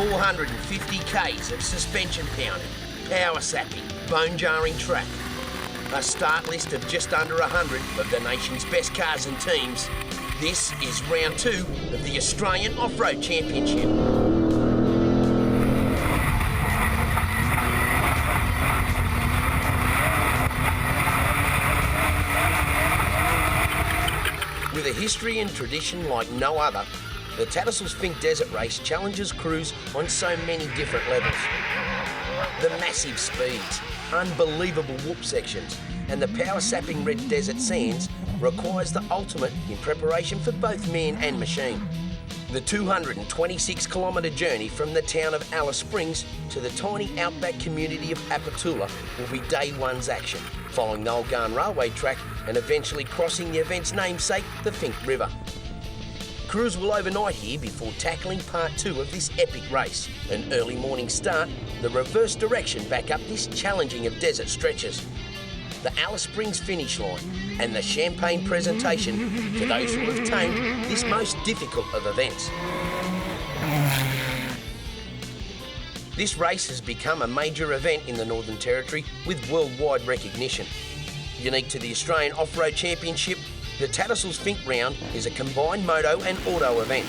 450 k's of suspension pounding, power sapping, bone-jarring track. A start list of just under 100 of the nation's best cars and teams. This is round 2 of the Australian Off-Road Championship. With a history and tradition like no other, the Tattersalls Fink Desert Race challenges crews on so many different levels. The massive speeds, unbelievable whoop sections, and the power-sapping red desert sands requires the ultimate in preparation for both man and machine. The 226-kilometre journey from the town of Alice Springs to the tiny outback community of Apatula will be day one's action, following the Olgarn railway track and eventually crossing the event's namesake, the Fink River. Crews will overnight here before tackling part 2 of this epic race. An early morning start, the reverse direction back up this challenging of desert stretches. The Alice Springs finish line and the champagne presentation for those who have tamed this most difficult of events. This race has become a major event in the Northern Territory with worldwide recognition. Unique to the Australian Off-Road Championship, the Tattersalls Fink Round is a combined moto and auto event.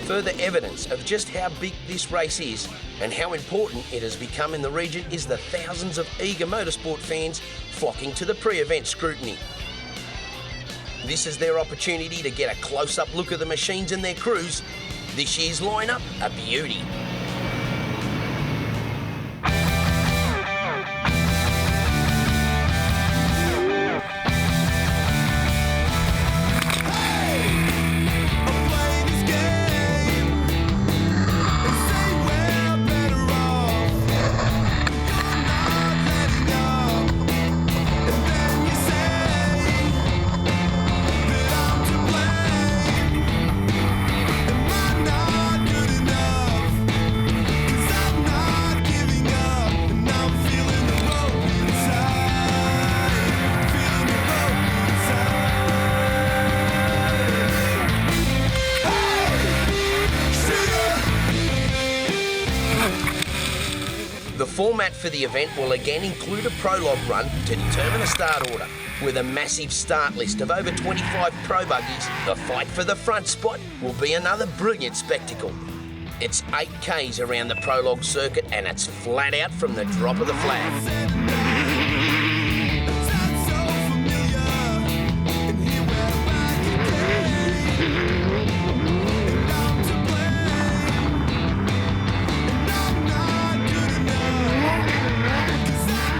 Further evidence of just how big this race is and how important it has become in the region is the thousands of eager motorsport fans flocking to the pre-event scrutiny. This is their opportunity to get a close-up look at the machines and their crews. This year's lineup, a beauty. The format for the event will again include a prologue run to determine a start order. With a massive start list of over 25 pro buggies, the fight for the front spot will be another brilliant spectacle. It's 8 Ks around the prologue circuit and it's flat out from the drop of the flag.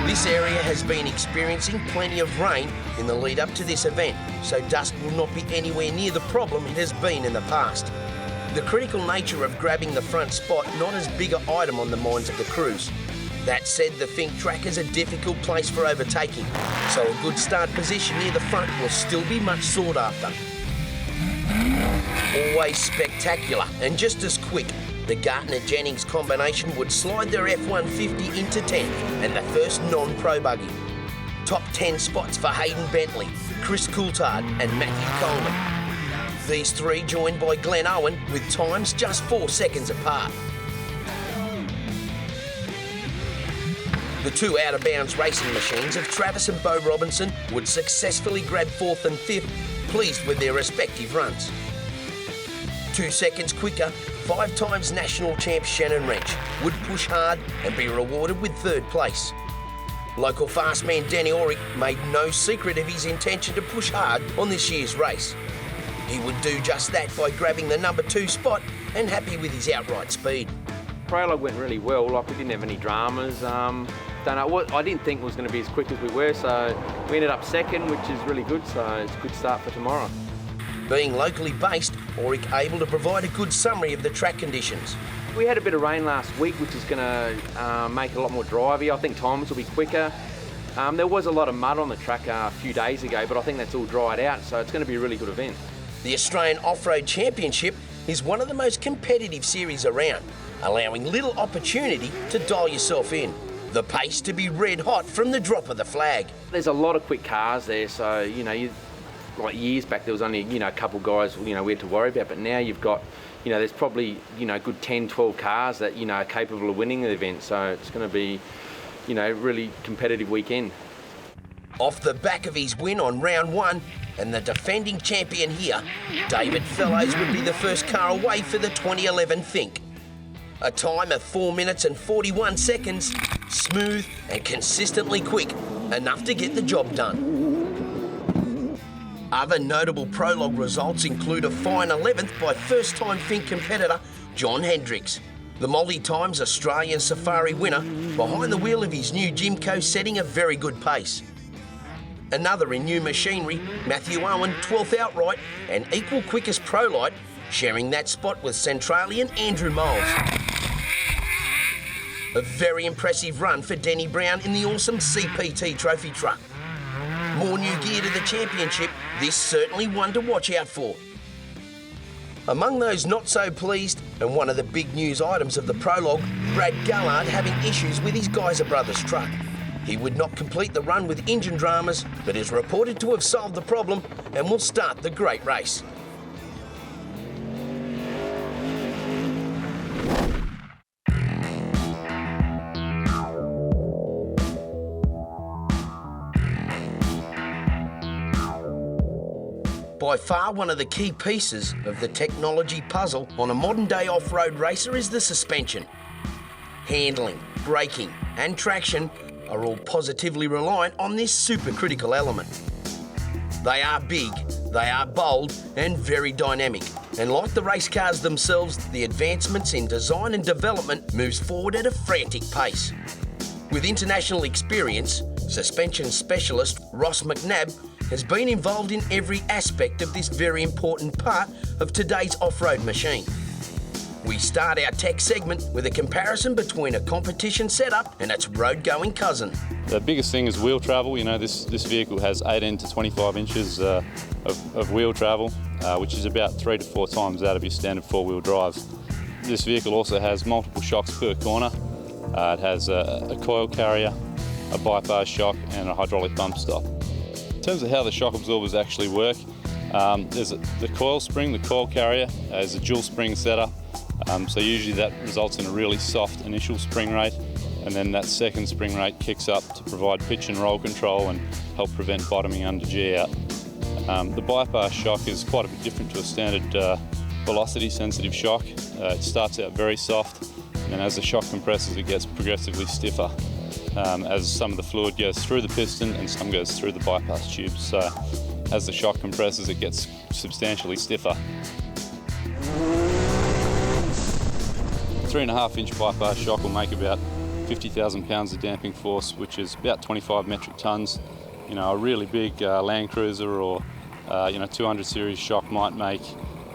This area has been experiencing plenty of rain in the lead up to this event, so dust will not be anywhere near the problem it has been in the past. The critical nature of grabbing the front spot not as big an item on the minds of the crews. That said, the Fink track is a difficult place for overtaking, so a good start position near the front will still be much sought after. Always spectacular and just as quick, the Gartner-Jennings combination would slide their F-150 into 10th and the first non-pro buggy. Top 10 spots for Hayden Bentley, Chris Coulthard and Matthew Coleman. These three joined by Glenn Owen with times just 4 seconds apart. The two out-of-bounds racing machines of Travis and Bo Robinson would successfully grab 4th and 5th, pleased with their respective runs. 2 seconds quicker, 5 times national champ Shannon Wrench would push hard and be rewarded with 3rd place. Local fast man Danny Auric made no secret of his intention to push hard on this year's race. He would do just that by grabbing the number 2 spot and happy with his outright speed. Prologue went really well, like we didn't have any dramas. I didn't think it was going to be as quick as we were, so we ended up 2nd, which is really good, so it's a good start for tomorrow. Being locally based, Auric able to provide a good summary of the track conditions. We had a bit of rain last week, which is going to make it a lot more drivey. I think times will be quicker. There was a lot of mud on the track a few days ago, but I think that's all dried out, so it's going to be a really good event. The Australian Off-Road Championship is one of the most competitive series around, allowing little opportunity to dial yourself in. The pace to be red hot from the drop of the flag. There's a lot of quick cars there, so like years back, there was only, a couple guys, we had to worry about. But now you've got, there's probably, good 10, 12 cars that, are capable of winning the event. So it's going to be, really competitive weekend. Off the back of his win on round one, and the defending champion here, David Fellows would be the first car away for the 2011 Fink. A time of 4 minutes and 41 seconds, smooth and consistently quick, enough to get the job done. Other notable Prologue results include a fine 11th by first-time Fink competitor John Hendricks, the multi-times Australian Safari winner, behind the wheel of his new Jimco, setting a very good pace. Another in new machinery, Matthew Owen, 12th outright, and equal quickest Prolight, sharing that spot with Centralian Andrew Moles. A very impressive run for Denny Brown in the awesome CPT trophy truck. More new gear to the championship, this certainly one to watch out for. Among those not so pleased, and one of the big news items of the Prologue, Brad Gullard having issues with his Geyser Brothers truck. He would not complete the run with engine dramas, but is reported to have solved the problem and will start the great race. By far one of the key pieces of the technology puzzle on a modern-day off-road racer is the suspension. Handling, braking and traction are all positively reliant on this supercritical element. They are big, they are bold and very dynamic, and like the race cars themselves, the advancements in design and development moves forward at a frantic pace. With international experience, suspension specialist Ross McNabb has been involved in every aspect of this very important part of today's off-road machine. We start our tech segment with a comparison between a competition setup and its road-going cousin. The biggest thing is wheel travel. This vehicle has 18 to 25 inches of wheel travel, which is about 3 to 4 times that of your standard four-wheel drive. This vehicle also has multiple shocks per corner. It has a coil carrier, a bypass shock and a hydraulic bump stop. In terms of how the shock absorbers actually work, there's the coil spring, the coil carrier, is a dual spring setup. So usually that results in a really soft initial spring rate, and then that second spring rate kicks up to provide pitch and roll control and help prevent bottoming under G-out. The bypass shock is quite a bit different to a standard velocity sensitive shock. It starts out very soft, and then as the shock compresses it gets progressively stiffer as some of the fluid goes through the piston and some goes through the bypass tube. So as the shock compresses it gets substantially stiffer. 3.5-inch bypass shock will make about 50,000 pounds of damping force, which is about 25 metric tons. A really big Land Cruiser or 200 series shock might make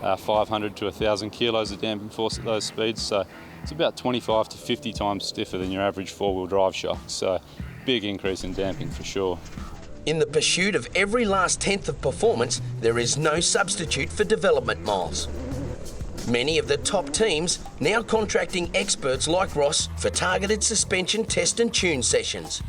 500 to 1,000 kilos of damping force at those speeds. So it's about 25 to 50 times stiffer than your average four-wheel drive shock. So big increase in damping for sure. In the pursuit of every last tenth of performance, there is no substitute for development miles. Many of the top teams now contracting experts like Ross for targeted suspension test and tune sessions.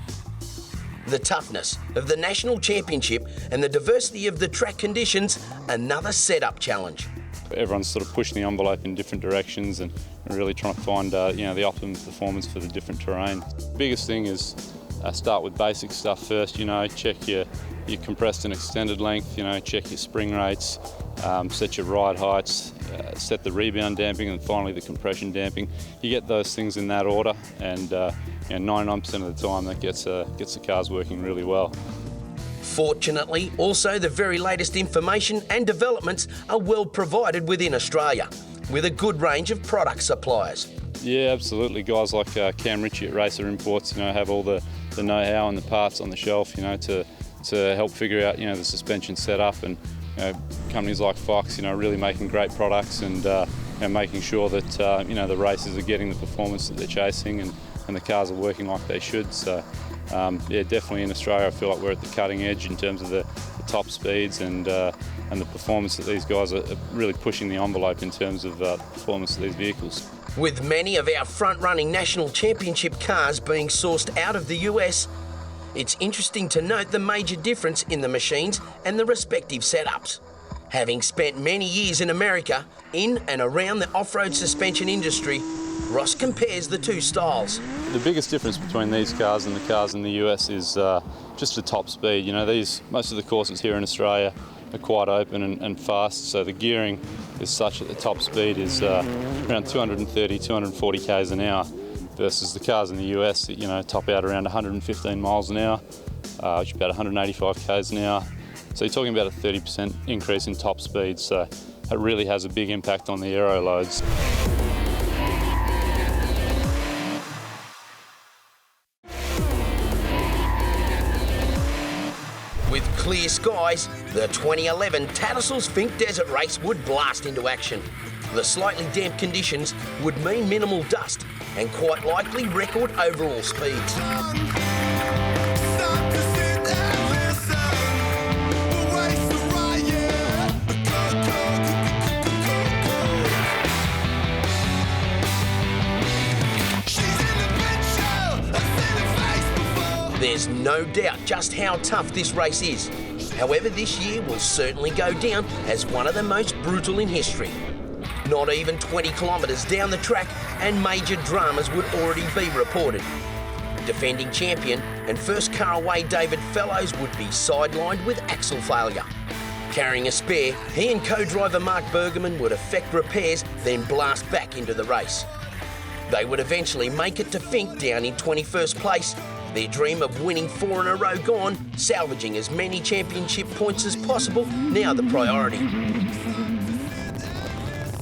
The toughness of the national championship and the diversity of the track conditions, another setup challenge. Everyone's sort of pushing the envelope in different directions and really trying to find the optimum performance for the different terrain. The biggest thing is start with basic stuff first. Check your compressed and extended length. Check your spring rates, set your ride heights, set the rebound damping, and finally the compression damping. You get those things in that order, and 99% of the time that gets the cars working really well. Fortunately, also the very latest information and developments are well provided within Australia, with a good range of product suppliers. Yeah, absolutely. Guys like Cam Ritchie at Racer Imports, have all the know-how and the parts on the shelf, to help figure out, the suspension setup, and companies like Fox, really making great products and making sure that the racers are getting the performance that they're chasing and the cars are working like they should. So yeah, definitely in Australia I feel like we're at the cutting edge in terms of the top speeds and the performance that these guys are really pushing the envelope in terms of the performance of these vehicles. With many of our front-running national championship cars being sourced out of the US, It's interesting to note the major difference in the machines and the respective setups. Having spent many years in America, in and around the off-road suspension industry, Ross compares the two styles. The biggest difference between these cars and the cars in the US is just the top speed. You know, most of the courses here in Australia are quite open and fast, so the gearing is such that the top speed is around 230, 240 k's an hour, versus the cars in the US that, you know, top out around 115 miles an hour, which is about 185 k's an hour. So you're talking about a 30% increase in top speed, so that really has a big impact on the aero loads. With clear skies, the 2011 Tattersalls Fink Desert Race would blast into action. The slightly damp conditions would mean minimal dust and quite likely record overall speeds. There's no doubt just how tough this race is. However, this year will certainly go down as one of the most brutal in history. Not even 20 kilometres down the track and major dramas would already be reported. Defending champion and first car away David Fellows would be sidelined with axle failure. Carrying a spare, he and co-driver Mark Bergerman would effect repairs, then blast back into the race. They would eventually make it to Fink down in 21st place, their dream of winning 4 in a row gone, salvaging as many championship points as possible, now the priority.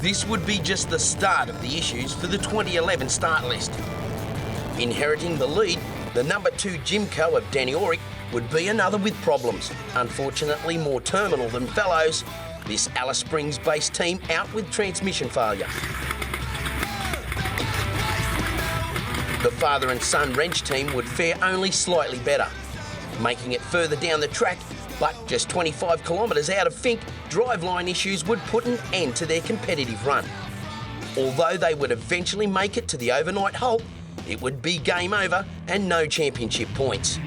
This would be just the start of the issues for the 2011 start list. Inheriting the lead, the number 2 Jimco of Danny Auric would be another with problems, unfortunately more terminal than Fellows. This Alice Springs-based team out with transmission failure. The father and son wrench team would fare only slightly better, making it further down the track, but just 25 kilometres out of Fink, driveline issues would put an end to their competitive run. Although they would eventually make it to the overnight halt, it would be game over and no championship points.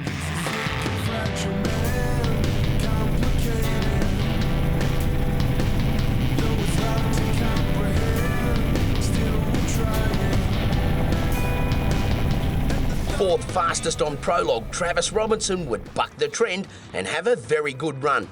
Fourth fastest on Prologue, Travis Robinson would buck the trend and have a very good run.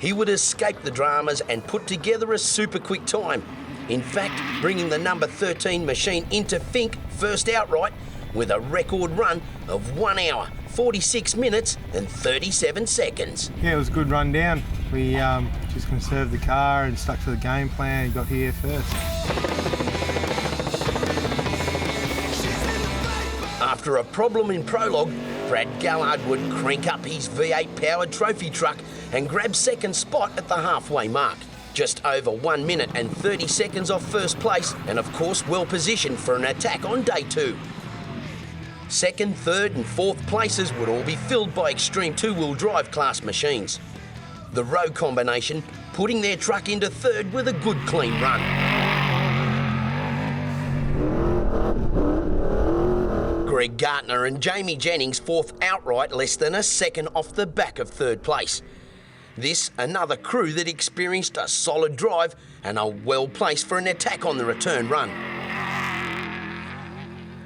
He would escape the dramas and put together a super quick time. In fact, bringing the number 13 machine into Fink first outright with a record run of 1 hour, 46 minutes and 37 seconds. Yeah, it was a good run down. We just conserved the car and stuck to the game plan and got here first. After a problem in Prologue, Brad Gallard would crank up his V8 powered trophy truck and grab second spot at the halfway mark. Just over 1 minute and 30 seconds off first place, and of course well positioned for an attack on day 2. Second, third and fourth places would all be filled by extreme 2-wheel drive class machines. The row combination putting their truck into third with a good clean run. Greg Gartner and Jamie Jennings fourth outright, less than a second off the back of third place. This another crew that experienced a solid drive and are well placed for an attack on the return run.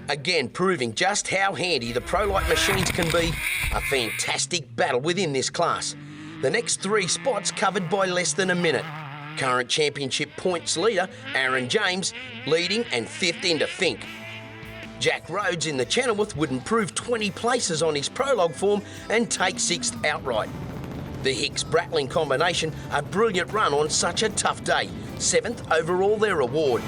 Again proving just how handy the Prologue machines can be, a fantastic battle within this class. The next 3 spots covered by less than a minute. Current championship points leader Aaron James leading and 5th into Fink. Jack Rhodes in the Chenoweth would improve 20 places on his Prologue form and take 6th outright. The Hicks-Bratling combination, a brilliant run on such a tough day. 7th overall their award.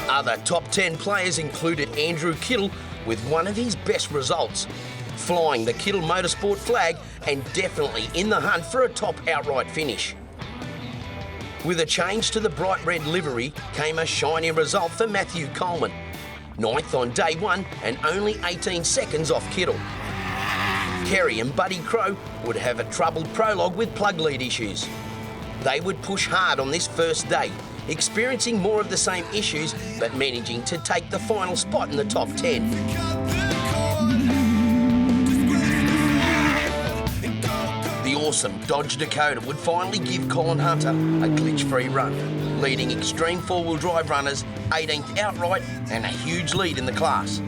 Other top 10 players included Andrew Kittle with one of his best results, flying the Kittle Motorsport flag and definitely in the hunt for a top outright finish. With a change to the bright red livery came a shiny result for Matthew Coleman, 9th on day 1 and only 18 seconds off Kittle. Kerry and Buddy Crow would have a troubled Prologue with plug lead issues. They would push hard on this first day, experiencing more of the same issues, but managing to take the final spot in the top 10. The awesome Dodge Dakota would finally give Colin Hunter a glitch-free run, leading extreme four-wheel drive runners 18th outright and a huge lead in the class.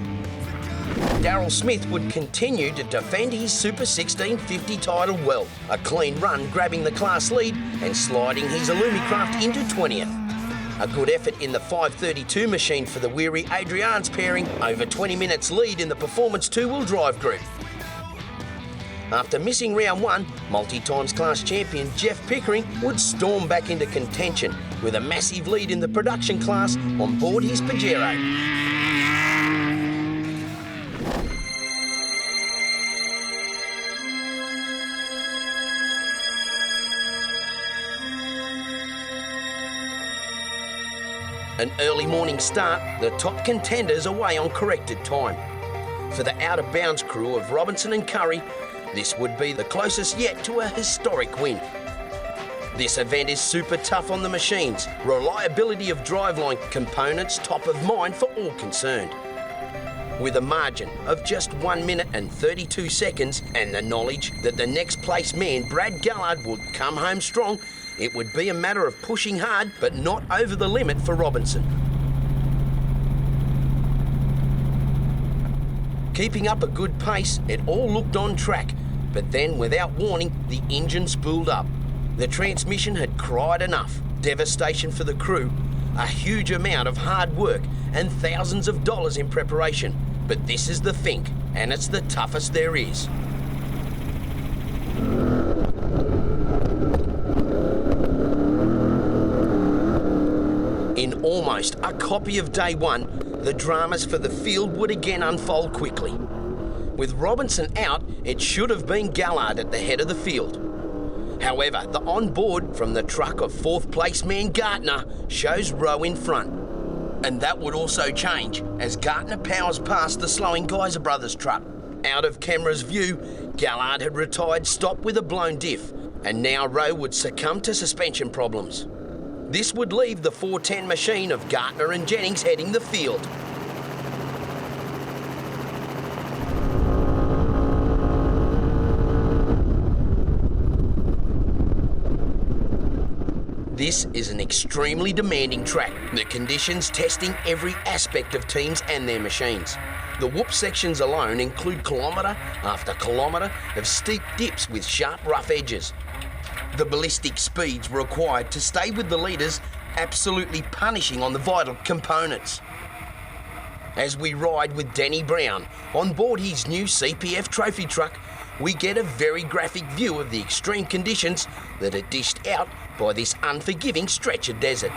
Daryl Smith would continue to defend his Super 1650 title well, a clean run grabbing the class lead and sliding his Illumicraft into 20th. A good effort in the 532 machine for the Weary Adrians pairing, over 20 minutes lead in the Performance two-wheel drive group. After missing round one, multi-times class champion Jeff Pickering would storm back into contention with a massive lead in the production class on board his Pajero. An early morning start, the top contenders away on corrected time. For the out-of-bounds crew of Robinson and Curry, this would be the closest yet to a historic win. This event is super tough on the machines, reliability of driveline components top of mind for all concerned. With a margin of just 1 minute and 32 seconds and the knowledge that the next place man, Brad Gallard, would come home strong, it would be a matter of pushing hard but not over the limit for Robinson. Keeping up a good pace, it all looked on track, but then without warning, the engine spooled up. The transmission had cried enough. Devastation for the crew, a huge amount of hard work and thousands of dollars in preparation. But this is the Fink, and it's the toughest there is. In almost a copy of day one, the dramas for the field would again unfold quickly. With Robinson out, it should have been Gallard at the head of the field. However, the onboard from the truck of fourth place man Gartner shows Rowe in front. And that would also change as Gartner powers past the slowing Geyser Brothers truck. Out of camera's view, Gallard had retired stop with a blown diff, and now Rowe would succumb to suspension problems. This would leave the 410 machine of Gartner and Jennings heading the field. This is an extremely demanding track, the conditions testing every aspect of teams and their machines. The whoop sections alone include kilometre after kilometre of steep dips with sharp rough edges. The ballistic speeds required to stay with the leaders, absolutely punishing on the vital components. As we ride with Danny Brown on board his new CPF trophy truck, we get a very graphic view of the extreme conditions that are dished out by this unforgiving stretch of desert.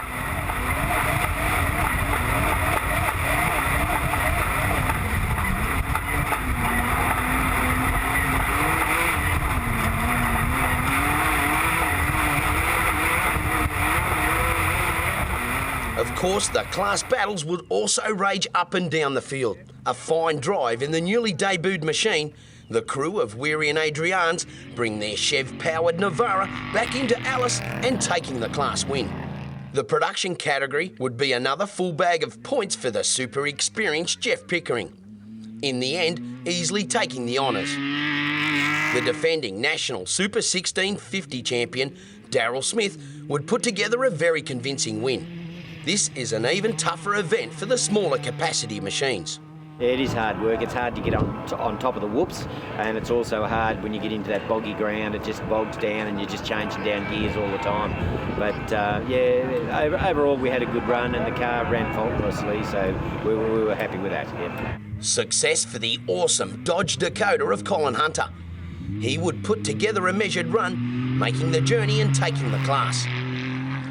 Of course, the class battles would also rage up and down the field. A fine drive in the newly debuted machine, the crew of Weary and Adrians bring their Chev-powered Navara back into Alice and taking the class win. The production category would be another full bag of points for the super experienced Jeff Pickering. In the end, easily taking the honours. The defending national Super 1650 champion, Daryl Smith, would put together a very convincing win. This is an even tougher event for the smaller capacity machines. Yeah, it is hard work. It's hard to get on top of the whoops, and it's also hard when you get into that boggy ground. It just bogs down and you're just changing down gears all the time. But overall we had a good run and the car ran faultlessly, so we were happy with that. Yeah. Success for the awesome Dodge Dakota of Colin Hunter. He would put together a measured run, making the journey and taking the class.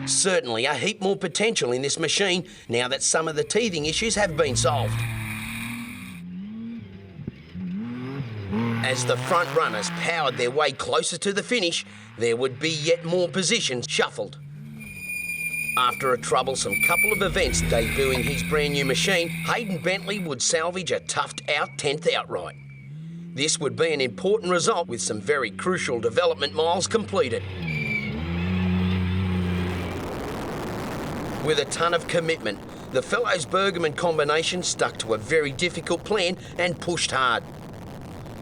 Certainly a heap more potential in this machine now that some of the teething issues have been solved. As the front runners powered their way closer to the finish, there would be yet more positions shuffled. After a troublesome couple of events debuting his brand new machine, Hayden Bentley would salvage a toughed out 10th outright. This would be an important result with some very crucial development miles completed. With a ton of commitment, the Fellows-Bergman combination stuck to a very difficult plan and pushed hard.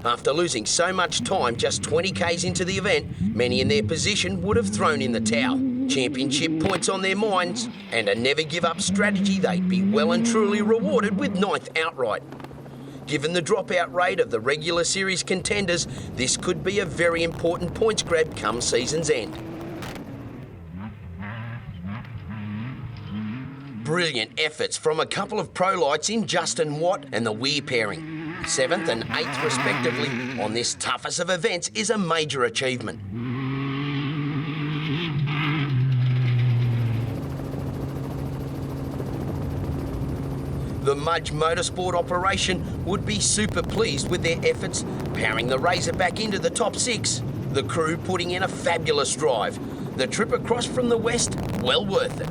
After losing so much time just 20 k's into the event, many in their position would have thrown in the towel. Championship points on their minds and a never-give-up strategy, they'd be well and truly rewarded with 9th outright. Given the dropout rate of the regular series contenders, this could be a very important points grab come season's end. Brilliant efforts from a couple of pro-lights in Justin Watt and the Weir pairing. 7th and 8th respectively on this toughest of events is a major achievement. The Mudge Motorsport operation would be super pleased with their efforts, powering the Razor back into the top 6. The crew putting in a fabulous drive. The trip across from the west, well worth it.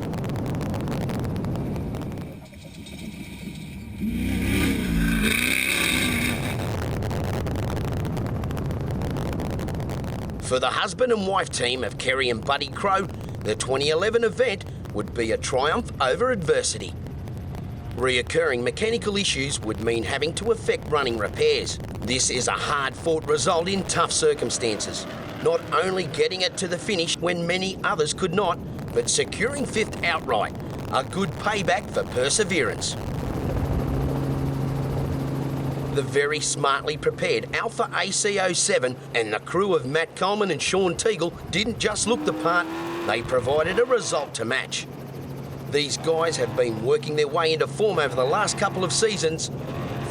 For the husband and wife team of Kerry and Buddy Crow, the 2011 event would be a triumph over adversity. Reoccurring mechanical issues would mean having to effect running repairs. This is a hard-fought result in tough circumstances. Not only getting it to the finish when many others could not, but securing 5th outright. A good payback for perseverance. The very smartly prepared Alpha AC07 and the crew of Matt Coleman and Sean Teagle didn't just look the part, they provided a result to match. These guys have been working their way into form over the last couple of seasons.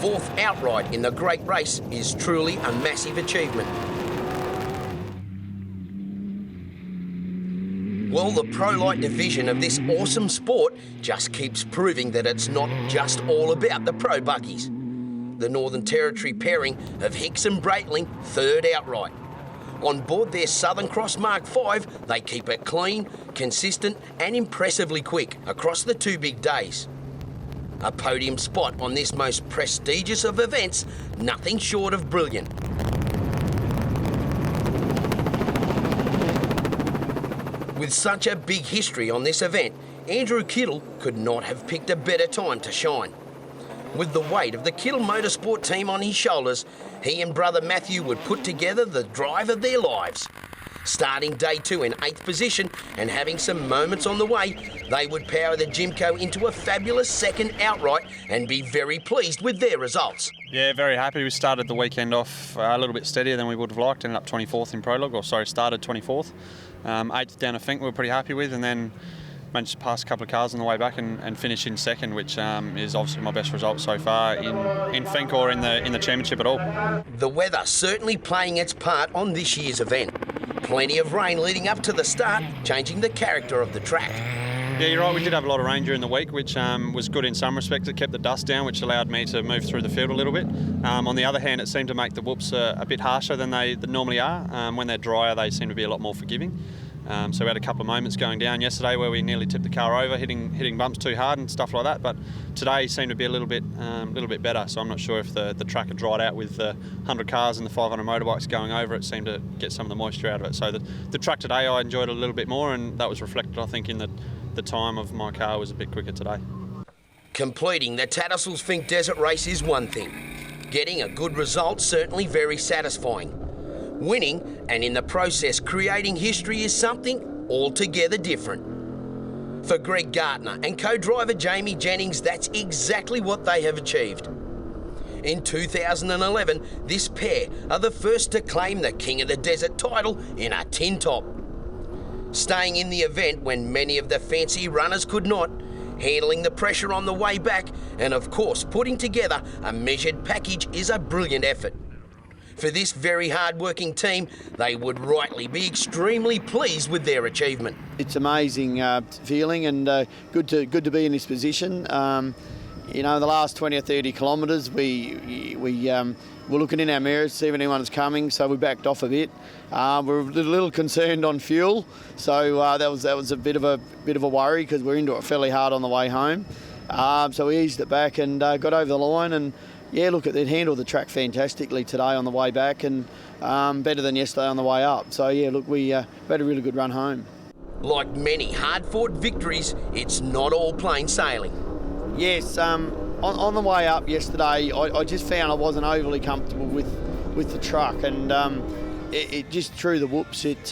4th outright in the great race is truly a massive achievement. Well, the pro-light division of this awesome sport just keeps proving that it's not just all about the pro buggies. The Northern Territory pairing of Hicks and Breitling, 3rd outright. On board their Southern Cross Mark V, they keep it clean, consistent and impressively quick across the 2 big days. A podium spot on this most prestigious of events, nothing short of brilliant. With such a big history on this event, Andrew Kittle could not have picked a better time to shine. With the weight of the Kittle Motorsport team on his shoulders, he and brother Matthew would put together the drive of their lives. Starting day 2 in 8th position and having some moments on the way, they would power the Jimco into a fabulous 2nd outright and be very pleased with their results. Yeah, very happy. We started the weekend off a little bit steadier than we would have liked, ended up 24th in Prologue, started 24th. 8th down to Fink we were pretty happy with, and then managed to pass a couple of cars on the way back and finish in 2nd, which is obviously my best result so far in Fink or in the championship at all. The weather certainly playing its part on this year's event. Plenty of rain leading up to the start, changing the character of the track. Yeah, you're right. We did have a lot of rain during the week, which was good in some respects. It kept the dust down, which allowed me to move through the field a little bit. On the other hand, it seemed to make the whoops a bit harsher than they normally are. When they're drier, they seem to be a lot more forgiving. So we had a couple of moments going down yesterday where we nearly tipped the car over, hitting bumps too hard and stuff like that. But today seemed to be a little bit better. So I'm not sure if the track had dried out with the 100 cars and the 500 motorbikes going over. It seemed to get some of the moisture out of it. So the track today I enjoyed a little bit more, and that was reflected, I think, in the time of my car was a bit quicker today. Completing the Tattersalls Fink Desert Race is one thing. Getting a good result certainly very satisfying. Winning, and in the process creating history, is something altogether different. For Greg Gardner and co-driver Jamie Jennings, that's exactly what they have achieved. In 2011, this pair are the first to claim the King of the Desert title in a tin top. Staying in the event when many of the fancy runners could not, handling the pressure on the way back, and of course putting together a measured package is a brilliant effort. For this very hard-working team, they would rightly be extremely pleased with their achievement. It's amazing feeling, and good to be in this position. The last 20 or 30 kilometres, we were looking in our mirrors to see if anyone was coming, so we backed off a bit. We're a little concerned on fuel, so that was a bit of a worry because we're into it fairly hard on the way home. So we eased it back and got over the line, and yeah, look, it handled the track fantastically today on the way back, and better than yesterday on the way up. So yeah, look, we had a really good run home. Like many hard-fought victories, it's not all plain sailing. Yes, on the way up yesterday, I just found I wasn't overly comfortable with the truck, and it just threw the whoops. It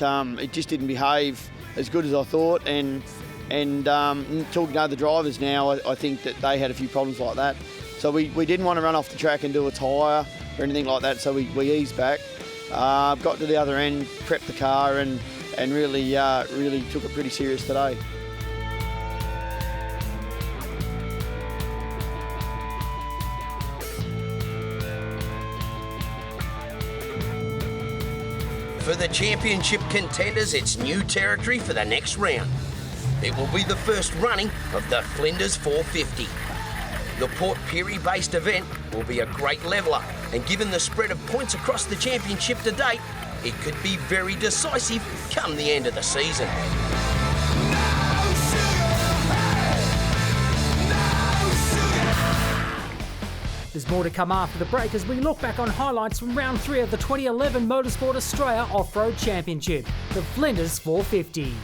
just didn't behave as good as I thought, and talking to the drivers now, I think that they had a few problems like that. So we didn't want to run off the track and do a tyre or anything like that, so we eased back. Got to the other end, prepped the car, and really took it pretty serious today. For the championship contenders, it's new territory for the next round. It will be the first running of the Flinders 450. The Port Pirie-based event will be a great leveller, and given the spread of points across the championship to date, it could be very decisive come the end of the season. There's more to come after the break as we look back on highlights from round 3 of the 2011 Motorsport Australia Off-Road Championship, the Flinders 450.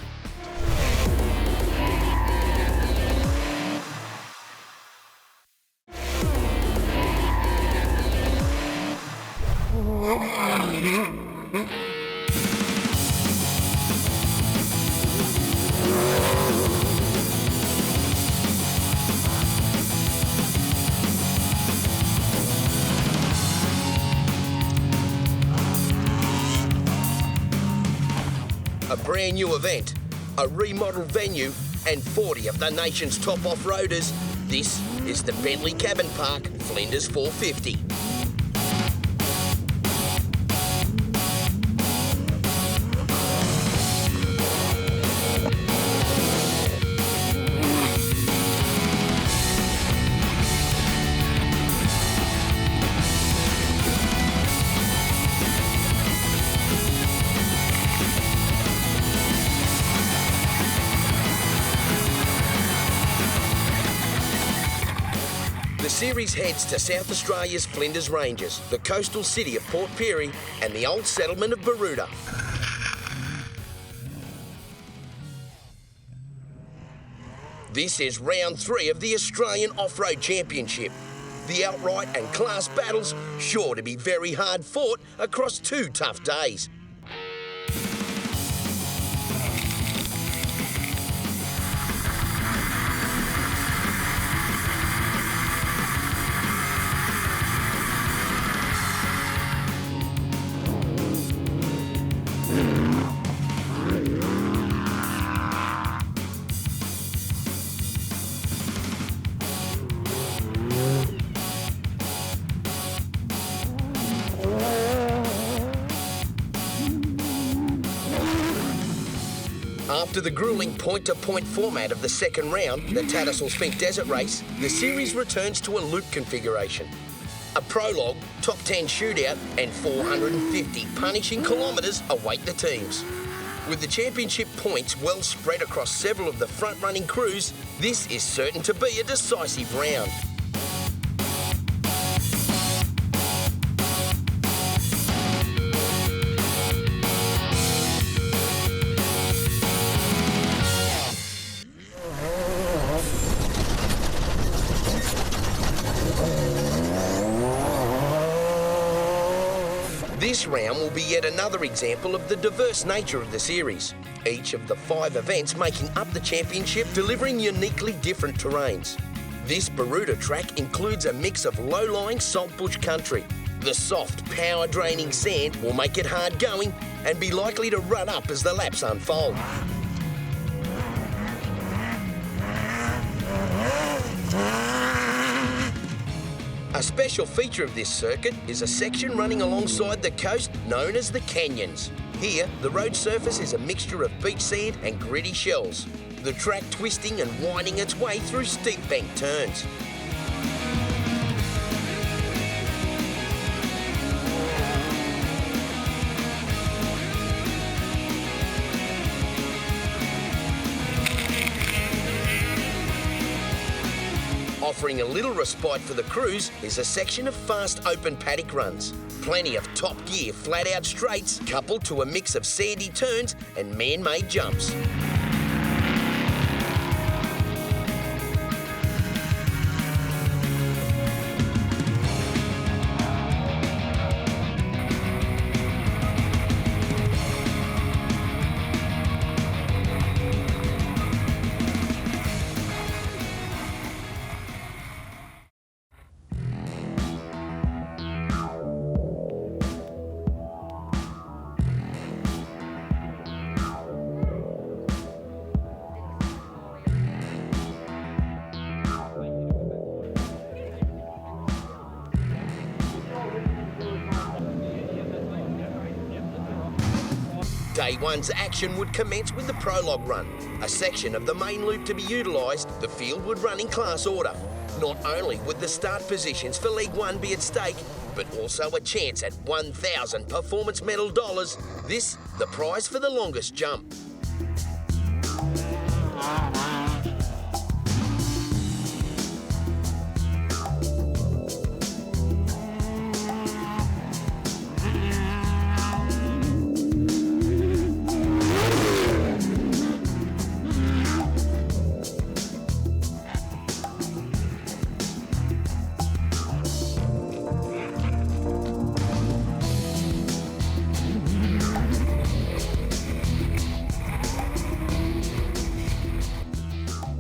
A brand new event, a remodeled venue, and 40 of the nation's top off-roaders. This is the Bentley Cabin Park Flinders 450. The series heads to South Australia's Flinders Ranges, the coastal city of Port Pirie, and the old settlement of Buildup. This is round 3 of the Australian Off-Road Championship. The outright and class battles sure to be very hard fought across 2 tough days. After the gruelling point-to-point format of the second round, the Tattersalls Fink Desert Race, the series returns to a loop configuration. A prologue, top 10 shootout, and 450 punishing kilometres await the teams. With the championship points well spread across several of the front-running crews, this is certain to be a decisive round. This round will be yet another example of the diverse nature of the series. Each of the 5 events making up the championship delivering uniquely different terrains. This Buildup track includes a mix of low-lying saltbush country. The soft, power-draining sand will make it hard going and be likely to run up as the laps unfold. A special feature of this circuit is a section running alongside the coast known as the canyons. Here, the road surface is a mixture of beach sand and gritty shells, the track twisting and winding its way through steep bank turns. Offering a little respite for the crews is a section of fast open paddock runs. Plenty of top gear flat out straights coupled to a mix of sandy turns and man-made jumps. Day one's action would commence with the Prologue run, a section of the main loop to be utilised. The field would run in class order. Not only would the start positions for League One be at stake, but also a chance at 1,000 performance medal dollars. This, the prize for the longest jump.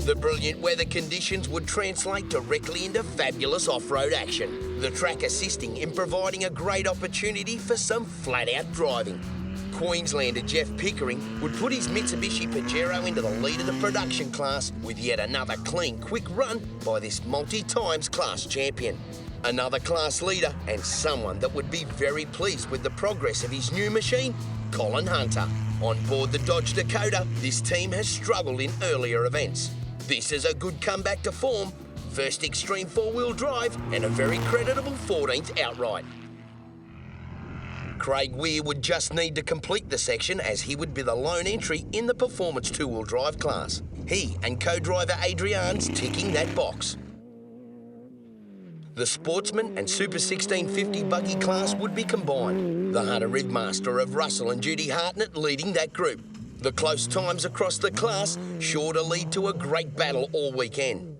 The brilliant weather conditions would translate directly into fabulous off-road action, the track assisting in providing a great opportunity for some flat-out driving. Queenslander Jeff Pickering would put his Mitsubishi Pajero into the lead of the production class with yet another clean, quick run by this multi-times class champion. Another class leader and someone that would be very pleased with the progress of his new machine, Colin Hunter. On board the Dodge Dakota, this team has struggled in earlier events. This is a good comeback to form, first extreme four-wheel drive and a very creditable 14th outright. Craig Weir would just need to complete the section as he would be the lone entry in the performance two-wheel drive class. He and co-driver Adrian's ticking that box. The Sportsman and Super 1650 buggy class would be combined, the Hunter Rivmaster of Russell and Judy Hartnett leading that group. The close times across the class sure to lead to a great battle all weekend.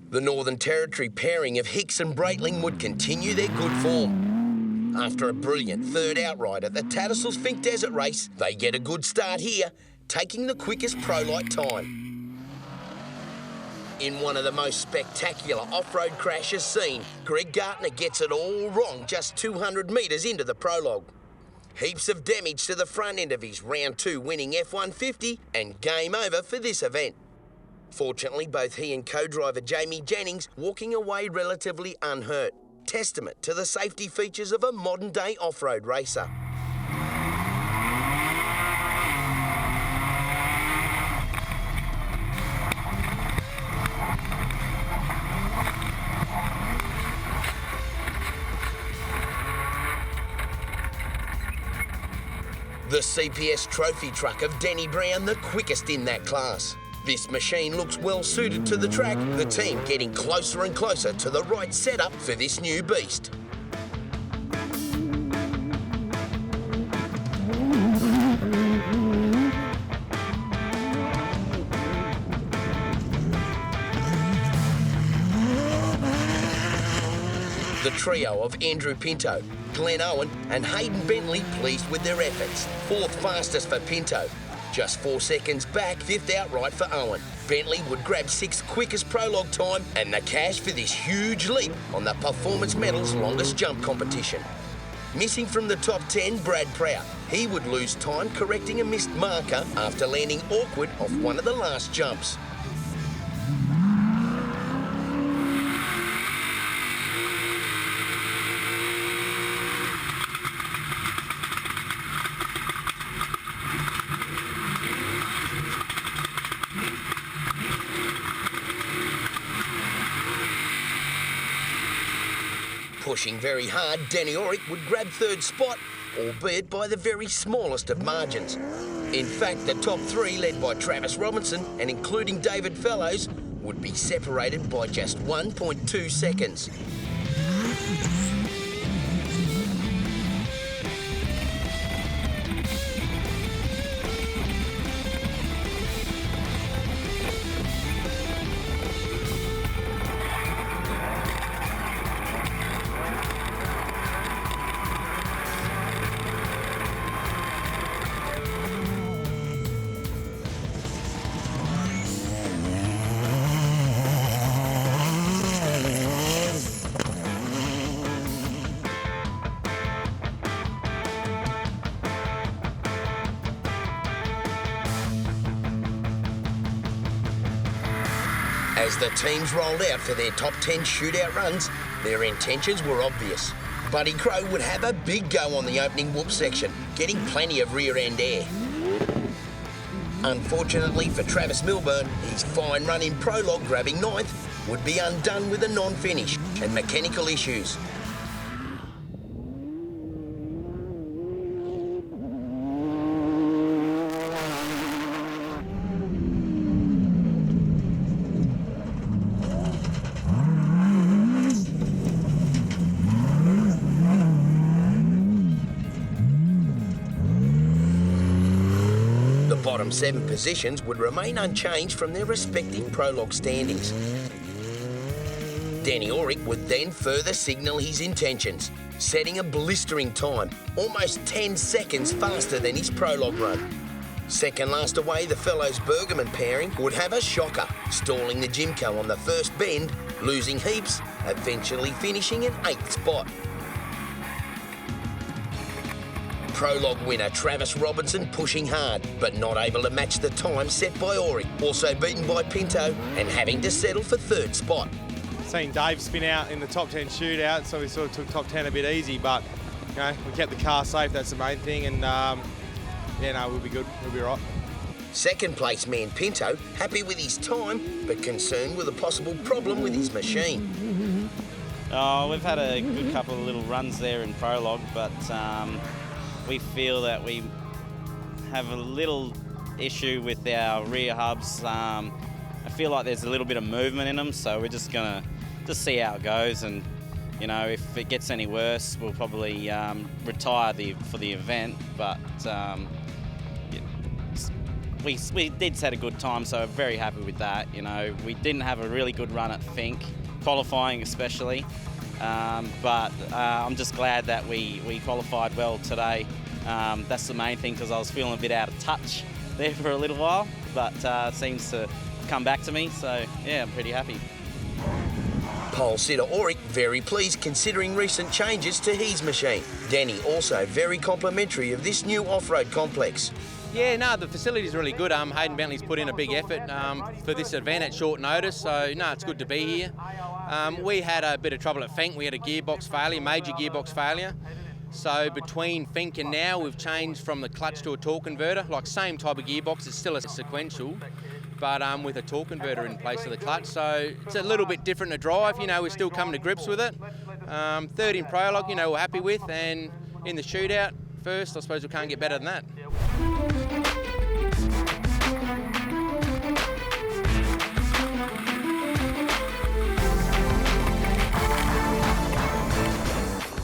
The Northern Territory pairing of Hicks and Breitling would continue their good form. After a brilliant third outright at the Tattersalls Fink Desert Race, they get a good start here, taking the quickest Prologue time. In one of the most spectacular off-road crashes seen, Greg Gartner gets it all wrong just 200 metres into the Prologue. Heaps of damage to the front end of his round 2 winning F-150 and game over for this event. Fortunately, both he and co-driver Jamie Jennings walking away relatively unhurt. Testament to the safety features of a modern-day off-road racer. The CPS trophy truck of Denny Brown, the quickest in that class. This machine looks well suited to the track, the team getting closer and closer to the right setup for this new beast. The trio of Andrew Pinto, Glenn Owen and Hayden Bentley pleased with their efforts. Fourth fastest for Pinto. Just 4 seconds back, fifth outright for Owen. Bentley would grab sixth quickest Prologue time and the cash for this huge leap on the Performance Medals longest jump competition. Missing from the top 10, Brad Prout. He would lose time correcting a missed marker after landing awkward off one of the last jumps. Pushing very hard, Danny Orick would grab third spot, albeit by the very smallest of margins. In fact, the top 3, led by Travis Robinson and including David Fellows, would be separated by just 1.2 seconds. As the teams rolled out for their top 10 shootout runs, their intentions were obvious. Buddy Crow would have a big go on the opening whoop section, getting plenty of rear-end air. Unfortunately for Travis Milburn, his fine run in Prologue, grabbing 9th, would be undone with a non-finish and mechanical issues. Bottom 7 positions would remain unchanged from their respective Prologue standings. Danny Auric would then further signal his intentions, setting a blistering time, almost 10 seconds faster than his Prologue run. Second last away, the Fellows Bergerman pairing would have a shocker, stalling the Jimco on the first bend, losing heaps, eventually finishing in 8th spot. Prologue winner Travis Robinson pushing hard, but not able to match the time set by Auric, also beaten by Pinto and having to settle for 3rd spot. Seen Dave spin out in the top 10 shootout, so we sort of took top 10 a bit easy, but you know, we kept the car safe, that's the main thing, and we'll be good, we'll be right. Second place man Pinto, happy with his time, but concerned with a possible problem with his machine. We've had a good couple of little runs there in Prologue, but we feel that we have a little issue with our rear hubs. I feel like there's a little bit of movement in them, so we're just gonna see how it goes, and you know, if it gets any worse, we'll probably retire for the event. But we did set a good time, so we're very happy with that. You know, we didn't have a really good run at Fink, qualifying especially. But I'm just glad that we qualified well today. That's the main thing, because I was feeling a bit out of touch there for a little while, but it seems to come back to me, so yeah, I'm pretty happy. Pole sitter Auric very pleased considering recent changes to his machine. Danny also very complimentary of this new off-road complex. Yeah, no, the facility's really good. Hayden Bentley's put in a big effort for this event at short notice, so no, it's good to be here. We had a bit of trouble at Fink. We had a gearbox failure, major gearbox failure. So between Fink and now, we've changed from the clutch to a torque converter, like same type of gearbox, it's still a sequential, but with a torque converter in place of the clutch. So it's a little bit different to drive, you know, we're still coming to grips with it. 3rd in Prologue, you know, we're happy with, and in the shootout, 1st, I suppose we can't get better than that.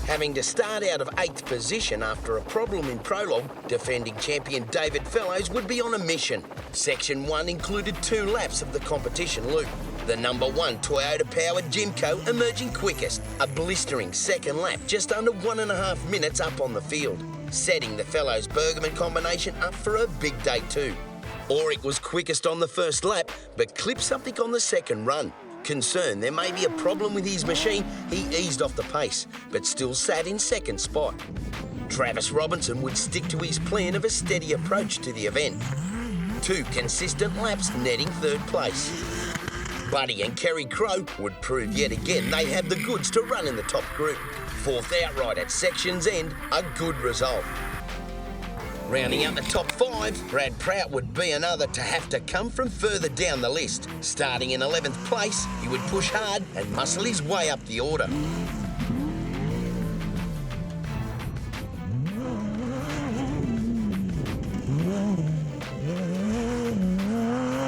Having to start out of 8th position after a problem in Prologue, defending champion David Fellows would be on a mission. Section 1 included 2 laps of the competition loop. The number 1 Toyota-powered Jimco emerging quickest, a blistering 2nd lap just under 1.5 minutes up on the field, setting the Fellows Bergerman combination up for a big day too. Auric was quickest on the 1st lap, but clipped something on the 2nd run. Concerned there may be a problem with his machine, he eased off the pace, but still sat in 2nd spot. Travis Robinson would stick to his plan of a steady approach to the event. 2 consistent laps netting 3rd place. Buddy and Kerry Crow would prove yet again they have the goods to run in the top group. 4th outright at section's end, a good result. Rounding out the top 5, Brad Prout would be another to have to come from further down the list. Starting in 11th place, he would push hard and muscle his way up the order.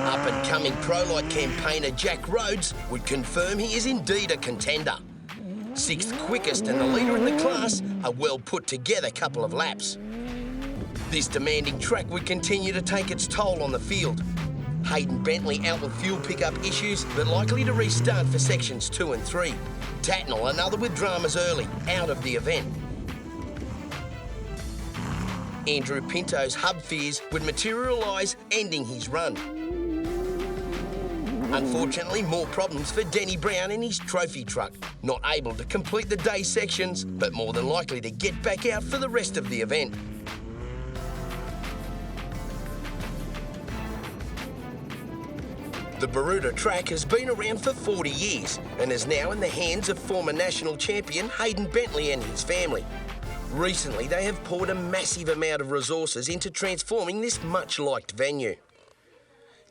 Up-and-coming Prologue campaigner Jack Rhodes would confirm he is indeed a contender. 6th quickest and the leader in the class, a well put together couple of laps. This demanding track would continue to take its toll on the field. Hayden Bentley out with fuel pickup issues, but likely to restart for sections 2 and 3. Tatnall, another with dramas early, out of the event. Andrew Pinto's hub fears would materialise, ending his run. Unfortunately, more problems for Denny Brown in his trophy truck. Not able to complete the day sections, but more than likely to get back out for the rest of the event. The Baruta track has been around for 40 years and is now in the hands of former national champion Hayden Bentley and his family. Recently, they have poured a massive amount of resources into transforming this much-liked venue.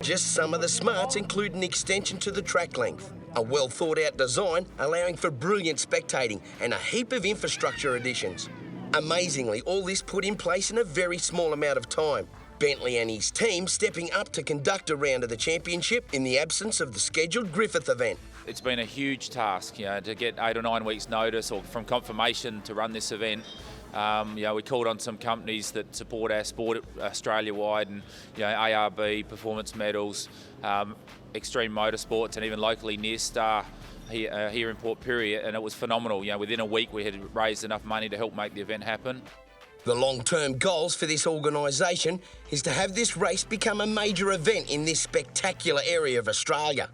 Just some of the smarts include an extension to the track length, a well-thought-out design allowing for brilliant spectating, and a heap of infrastructure additions. Amazingly, all this put in place in a very small amount of time. Bentley and his team stepping up to conduct a round of the championship in the absence of the scheduled Griffith event. It's been a huge task, to get 8 or 9 weeks' notice or from confirmation to run this event. We called on some companies that support our sport Australia-wide, and ARB, Performance Metals, Extreme Motorsports, and even locally Nearstar here in Port Pirie, and it was phenomenal. Within a week we had raised enough money to help make the event happen. The long-term goals for this organisation is to have this race become a major event in this spectacular area of Australia.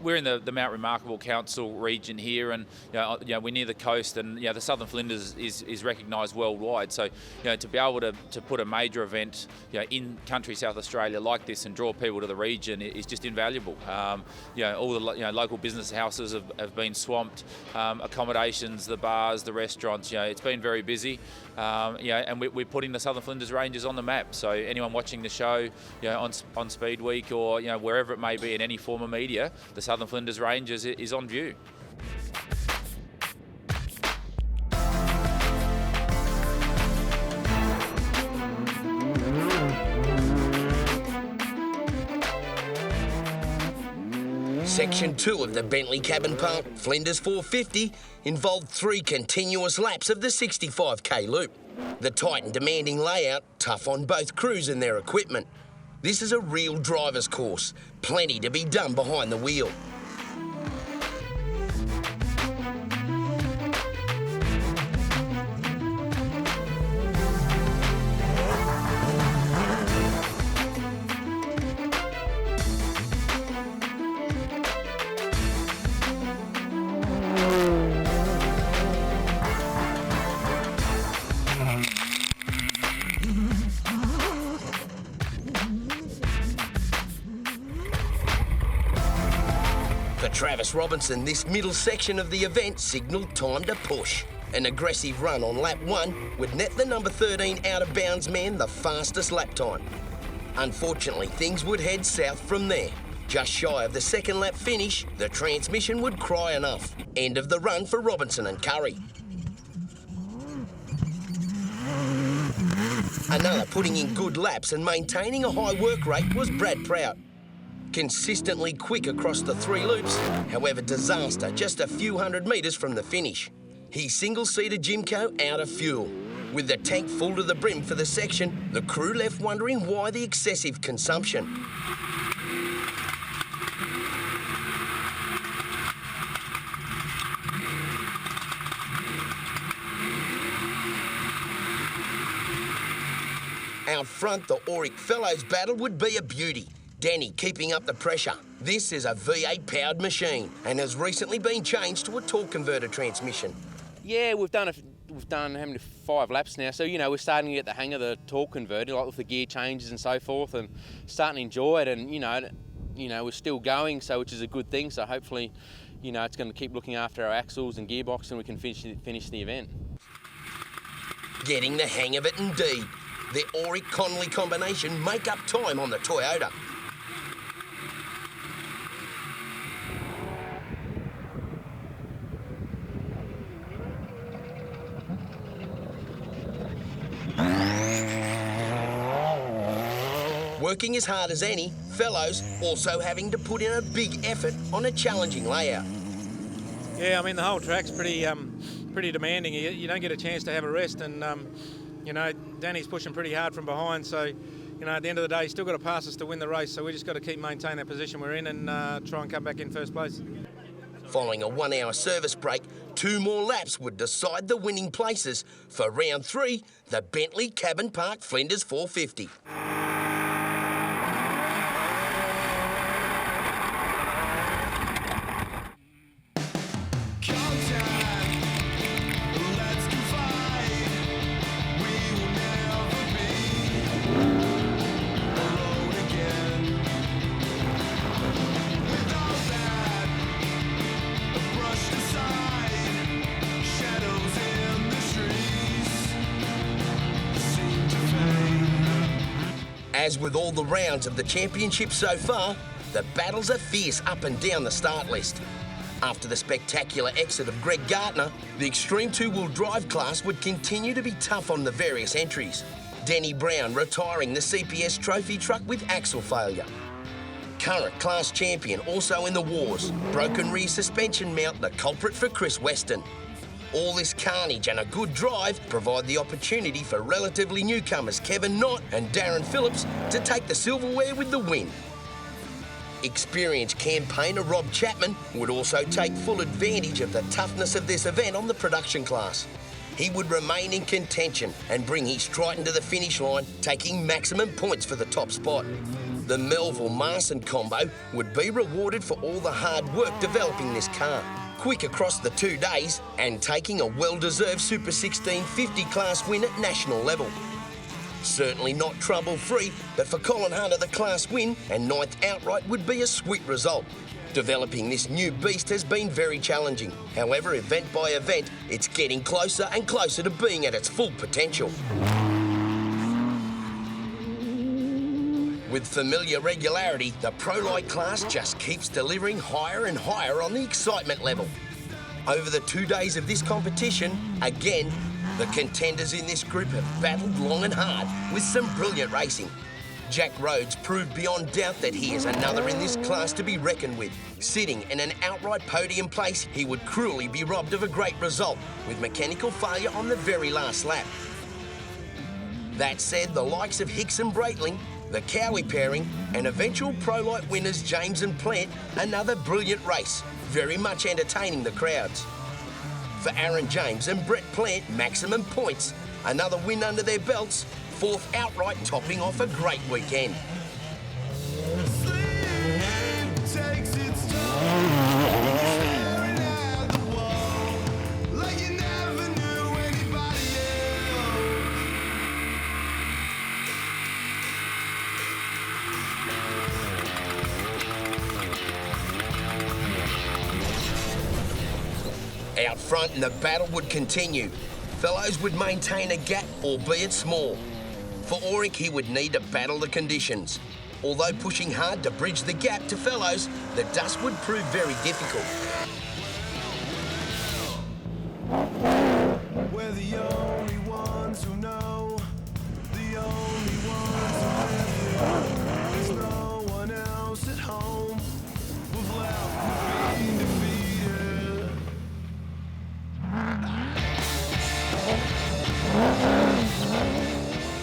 We're in the Mount Remarkable Council region here, and we're near the coast, and the Southern Flinders is recognised worldwide. So to be able to put a major event in country South Australia like this and draw people to the region is just invaluable. All the local business houses have been swamped, accommodations, the bars, the restaurants. It's been very busy, and we're putting the Southern Flinders Ranges on the map. So anyone watching the show on Speedweek or wherever it may be in any form of media, the Southern Flinders Ranges is on view. Section 2 of the Bentley Cabin Park Flinders 450 involved 3 continuous laps of the 65k loop. The tight and demanding layout, tough on both crews and their equipment. This is a real driver's course, plenty to be done behind the wheel. For Travis Robinson, this middle section of the event signalled time to push. An aggressive run on lap 1 would net the number 13 out-of-bounds man the fastest lap time. Unfortunately, things would head south from there. Just shy of the second lap finish, the transmission would cry enough. End of the run for Robinson and Curry. Another putting in good laps and maintaining a high work rate was Brad Prout. Consistently quick across the 3 loops, however disaster just a few hundred metres from the finish. He single-seated Jimco out of fuel. With the tank full to the brim for the section, the crew left wondering why the excessive consumption. Out front, the Auric Fellows battle would be a beauty. Danny keeping up the pressure. This is a V8 powered machine and has recently been changed to a torque converter transmission. Yeah, we've done how many 5 laps now, so we're starting to get the hang of the torque converter, like with the gear changes and so forth, and starting to enjoy it. And we're still going, so which is a good thing. So hopefully, it's going to keep looking after our axles and gearbox, and we can finish the event. Getting the hang of it indeed. The Auric-Connolly combination make up time on the Toyota. Working as hard as any, Fellows also having to put in a big effort on a challenging layout. Yeah, the whole track's pretty demanding. You don't get a chance to have a rest, and Danny's pushing pretty hard from behind, so at the end of the day, he's still got to pass us to win the race, so we just got to keep maintaining that position we're in and try and come back in first place. Following a 1-hour service break, 2 more laps would decide the winning places for round 3, the Bentley Cabin Park Flinders 450. As with all the rounds of the championship so far, the battles are fierce up and down the start list. After the spectacular exit of Greg Gartner, the Extreme two-wheel drive class would continue to be tough on the various entries. Denny Brown retiring the CPS trophy truck with axle failure. Current class champion also in the wars, broken rear suspension mount the culprit for Chris Weston. All this carnage and a good drive provide the opportunity for relatively newcomers Kevin Knott and Darren Phillips to take the silverware with the win. Experienced campaigner Rob Chapman would also take full advantage of the toughness of this event on the production class. He would remain in contention and bring his Triton to the finish line, taking maximum points for the top spot. The Melville-Marson combo would be rewarded for all the hard work developing this car. Quick across the 2 days and taking a well-deserved Super 16 50 class win at national level. Certainly not trouble-free, but for Colin Hunter the class win and 9th outright would be a sweet result. Developing this new beast has been very challenging. However, event by event, it's getting closer and closer to being at its full potential. With familiar regularity, the Prologue class just keeps delivering higher and higher on the excitement level. Over the 2 days of this competition, again, the contenders in this group have battled long and hard with some brilliant racing. Jack Rhodes proved beyond doubt that he is another in this class to be reckoned with. Sitting in an outright podium place, he would cruelly be robbed of a great result with mechanical failure on the very last lap. That said, the likes of Hicks and Breitling, the Cowie pairing, and eventual Prologue winners James and Plant, another brilliant race, very much entertaining the crowds. For Aaron James and Brett Plant, maximum points, another win under their belts, 4th outright topping off a great weekend. Out front, and the battle would continue. Fellows would maintain a gap, albeit small. For Auric, he would need to battle the conditions. Although pushing hard to bridge the gap to Fellows, the dust would prove very difficult. We're the only ones who know, the only ones who live. There's no one else at home. We've left being defeated.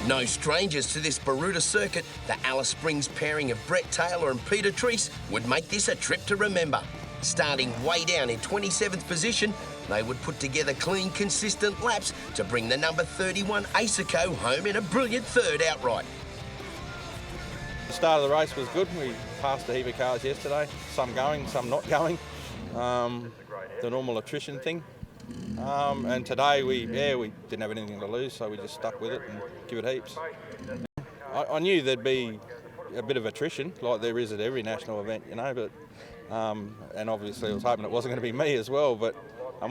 No strangers to this Baruta circuit, the Alice Springs pairing of Brett Taylor and Peter Treese would make this a trip to remember. Starting way down in 27th position, they would put together clean, consistent laps to bring the number 31 Asaco home in a brilliant 3rd outright. The start of the race was good. We passed a heap of cars yesterday, some going, some not going. The normal attrition thing. And today we didn't have anything to lose, so we just stuck with it and give it heaps. I knew there'd be a bit of attrition, like there is at every national event, you know, but and obviously I was hoping it wasn't going to be me as well, but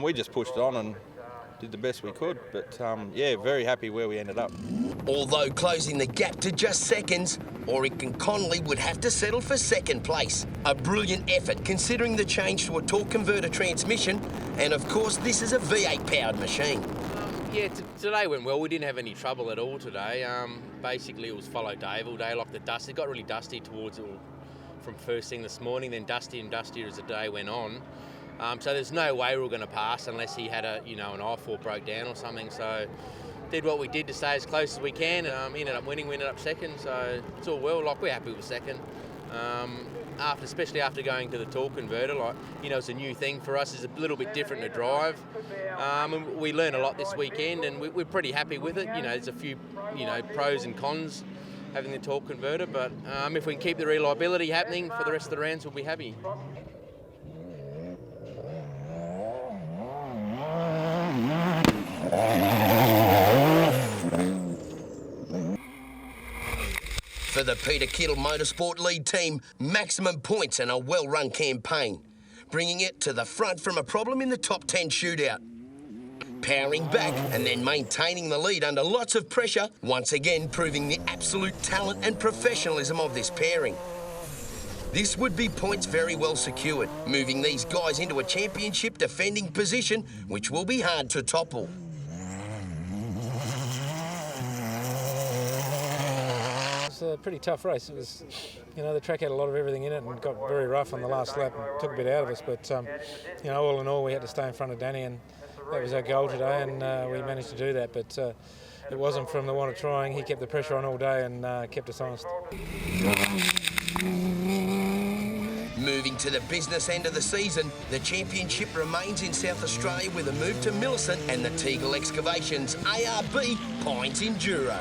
we just pushed on and did the best we could. But yeah, very happy where we ended up. Although closing the gap to just seconds, Auric and Connolly would have to settle for 2nd place. A brilliant effort considering the change to a torque converter transmission, and of course this is a V8 powered machine. Yeah, today went well. We didn't have any trouble at all today. Basically it was follow Dave all day, like the dust. It got really dusty towards it from first thing this morning, then dustier and dustier as the day went on. So there's no way we were going to pass unless he had an I-4 broke down or something. So did what we did to stay as close as we can. Ended up winning. We ended up 2nd. So it's all well. Like, we're happy with 2nd. Especially after going to the torque converter, it's a new thing for us. It's a little bit different to drive. And we learned a lot this weekend, and we're pretty happy with it. There's a few, pros and cons having the torque converter, but if we can keep the reliability happening for the rest of the rounds, we'll be happy. For the Peter Kittle Motorsport lead team, maximum points and a well-run campaign, bringing it to the front from a problem in the top 10 shootout. powering back and then maintaining the lead under lots of pressure, once again proving the absolute talent and professionalism of this pairing. This would be points very well secured, moving these guys into a championship defending position, which will be hard to topple. It was a pretty tough race. It was, you know, the track had a lot of everything in it and got very rough on the last lap and took a bit out of us. But, you know, all in all, we had to stay in front of Danny, and that was our goal today, and we managed to do that. But it wasn't from the want of trying. He kept the pressure on all day and kept us honest. Moving to the business end of the season, the championship remains in South Australia with a move to Millicent and the Teagle Excavations ARB Pines Enduro.